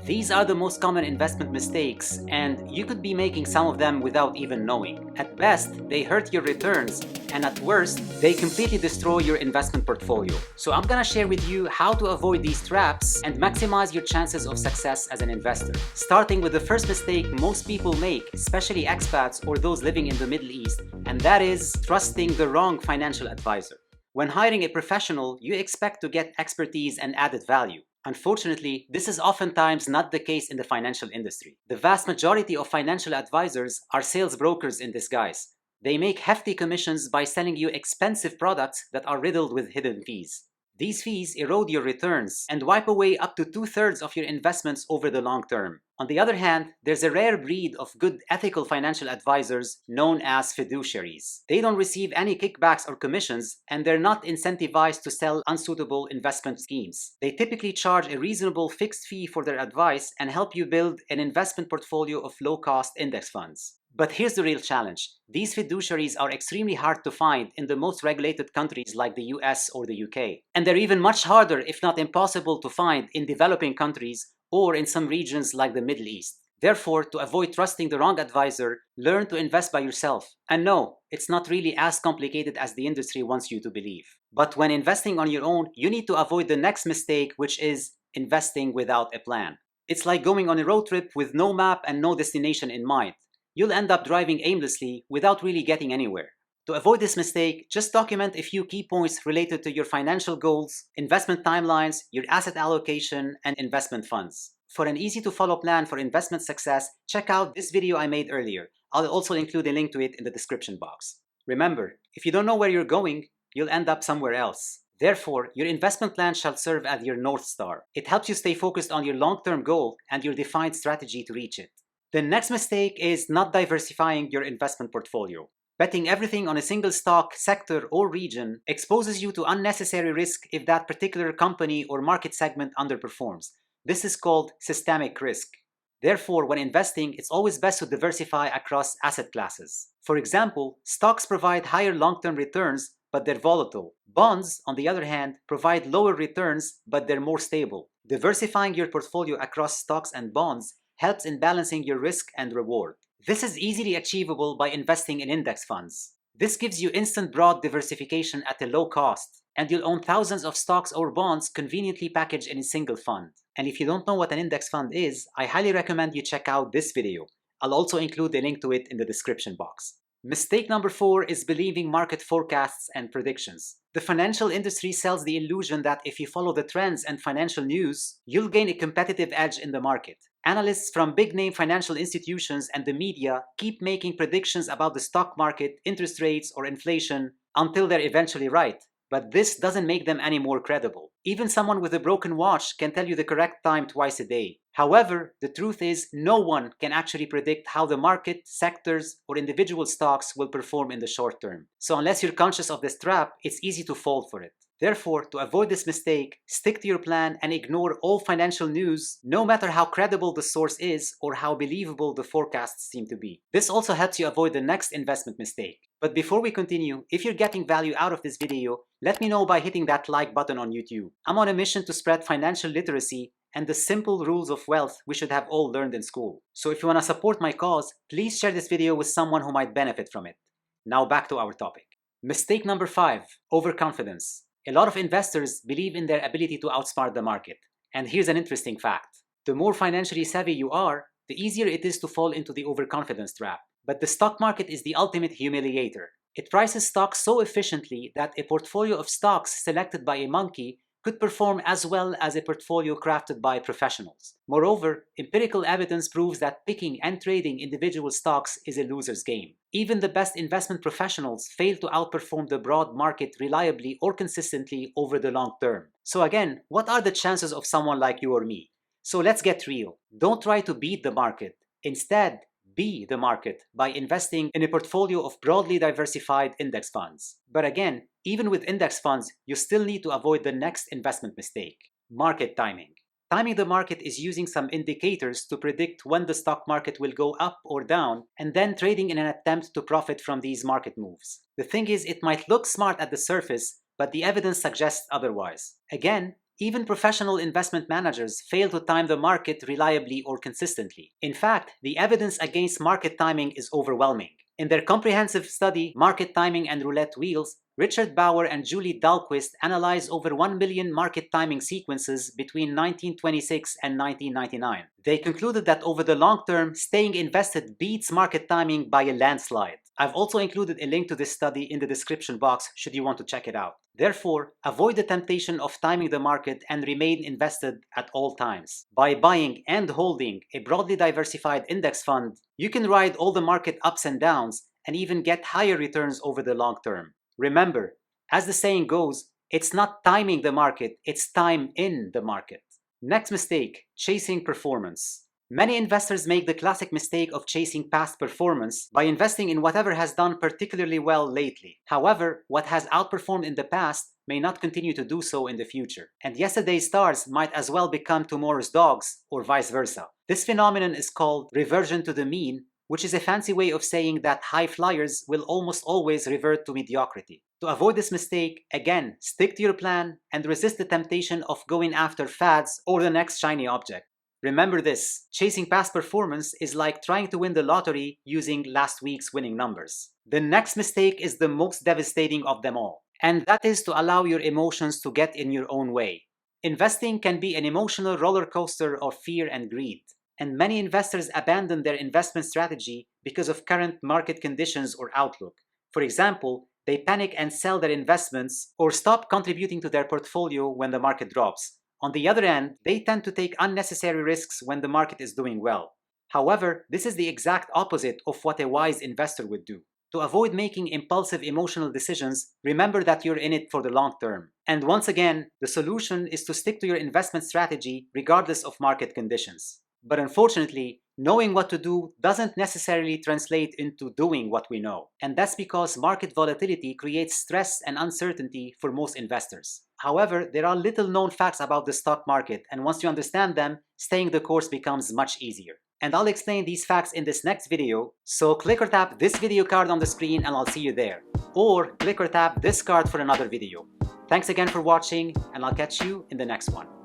These are the most common investment mistakes, and you could be making some of them without even knowing. At best, they hurt your returns, and at worst, they completely destroy your investment portfolio. So I'm gonna share with you how to avoid these traps and maximize your chances of success as an investor. Starting with the first mistake most people make, especially expats or those living in the Middle East, and that is trusting the wrong financial advisor. When hiring a professional, you expect to get expertise and added value. Unfortunately, this is oftentimes not the case in the financial industry. The vast majority of financial advisors are sales brokers in disguise. They make hefty commissions by selling you expensive products that are riddled with hidden fees. These fees erode your returns and wipe away up to 2/3 of your investments over the long term. On the other hand, there's a rare breed of good ethical financial advisors known as fiduciaries. They don't receive any kickbacks or commissions, and they're not incentivized to sell unsuitable investment schemes. They typically charge a reasonable fixed fee for their advice and help you build an investment portfolio of low-cost index funds. But here's the real challenge. These fiduciaries are extremely hard to find in the most regulated countries like the US or the UK. And they're even much harder, if not impossible, to find in developing countries or in some regions like the Middle East. Therefore, to avoid trusting the wrong advisor, learn to invest by yourself. And no, it's not really as complicated as the industry wants you to believe. But when investing on your own, you need to avoid the next mistake, which is investing without a plan. It's like going on a road trip with no map and no destination in mind. You'll end up driving aimlessly without really getting anywhere. To avoid this mistake, just document a few key points related to your financial goals, investment timelines, your asset allocation, and investment funds. For an easy-to-follow plan for investment success, check out this video I made earlier. I'll also include a link to it in the description box. Remember, if you don't know where you're going, you'll end up somewhere else. Therefore, your investment plan shall serve as your North Star. It helps you stay focused on your long-term goal and your defined strategy to reach it. The next mistake is not diversifying your investment portfolio. Betting everything on a single stock, sector, or region exposes you to unnecessary risk if that particular company or market segment underperforms. This is called systemic risk. Therefore, when investing, it's always best to diversify across asset classes. For example, stocks provide higher long-term returns, but they're volatile. Bonds, on the other hand, provide lower returns, but they're more stable. Diversifying your portfolio across stocks and bonds helps in balancing your risk and reward. This is easily achievable by investing in index funds. This gives you instant broad diversification at a low cost, and you'll own thousands of stocks or bonds conveniently packaged in a single fund. And if you don't know what an index fund is, I highly recommend you check out this video. I'll also include a link to it in the description box. Mistake number 4 is believing market forecasts and predictions. The financial industry sells the illusion that if you follow the trends and financial news, you'll gain a competitive edge in the market. Analysts from big-name financial institutions and the media keep making predictions about the stock market, interest rates, or inflation until they're eventually right. But this doesn't make them any more credible. Even someone with a broken watch can tell you the correct time twice a day. However, the truth is no one can actually predict how the market, sectors, or individual stocks will perform in the short term. So unless you're conscious of this trap, it's easy to fall for it. Therefore, to avoid this mistake, stick to your plan and ignore all financial news, no matter how credible the source is or how believable the forecasts seem to be. This also helps you avoid the next investment mistake. But before we continue, if you're getting value out of this video, let me know by hitting that like button on YouTube. I'm on a mission to spread financial literacy and the simple rules of wealth we should have all learned in school. So if you want to support my cause, please share this video with someone who might benefit from it. Now back to our topic. Mistake number 5, overconfidence. A lot of investors believe in their ability to outsmart the market. And here's an interesting fact. The more financially savvy you are, the easier it is to fall into the overconfidence trap. But the stock market is the ultimate humiliator. It prices stocks so efficiently that a portfolio of stocks selected by a monkey could perform as well as a portfolio crafted by professionals. Moreover, empirical evidence proves that picking and trading individual stocks is a loser's game. Even the best investment professionals fail to outperform the broad market reliably or consistently over the long term. So again, what are the chances of someone like you or me? So let's get real. Don't try to beat the market. Instead, be the market by investing in a portfolio of broadly diversified index funds. But again, even with index funds, you still need to avoid the next investment mistake: market timing. Timing the market is using some indicators to predict when the stock market will go up or down, and then trading in an attempt to profit from these market moves. The thing is, it might look smart at the surface, but the evidence suggests otherwise. Again, Even professional investment managers fail to time the market reliably or consistently. In fact, the evidence against market timing is overwhelming. In their comprehensive study, Market Timing and Roulette Wheels, Richard Bauer and Julie Dahlquist analyzed over 1 million market timing sequences between 1926 and 1999. They concluded that over the long term, staying invested beats market timing by a landslide. I've also included a link to this study in the description box should you want to check it out. Therefore, avoid the temptation of timing the market and remain invested at all times. By buying and holding a broadly diversified index fund, you can ride all the market ups and downs and even get higher returns over the long term. Remember, as the saying goes, it's not timing the market, it's time in the market. Next mistake, chasing performance. Many investors make the classic mistake of chasing past performance by investing in whatever has done particularly well lately. However, what has outperformed in the past may not continue to do so in the future. And yesterday's stars might as well become tomorrow's dogs, or vice versa. This phenomenon is called reversion to the mean, which is a fancy way of saying that high flyers will almost always revert to mediocrity. To avoid this mistake, again, stick to your plan and resist the temptation of going after fads or the next shiny object. Remember this, chasing past performance is like trying to win the lottery using last week's winning numbers. The next mistake is the most devastating of them all, and that is to allow your emotions to get in your own way. Investing can be an emotional roller coaster of fear and greed, and many investors abandon their investment strategy because of current market conditions or outlook. For example, they panic and sell their investments or stop contributing to their portfolio when the market drops. On the other hand, they tend to take unnecessary risks when the market is doing well. However, this is the exact opposite of what a wise investor would do. To avoid making impulsive emotional decisions, remember that you're in it for the long term. And once again, the solution is to stick to your investment strategy regardless of market conditions. But unfortunately, knowing what to do doesn't necessarily translate into doing what we know. And that's because market volatility creates stress and uncertainty for most investors. However, there are little known facts about the stock market, and once you understand them, staying the course becomes much easier. And I'll explain these facts in this next video, so click or tap this video card on the screen and I'll see you there. Or click or tap this card for another video. Thanks again for watching, and I'll catch you in the next one.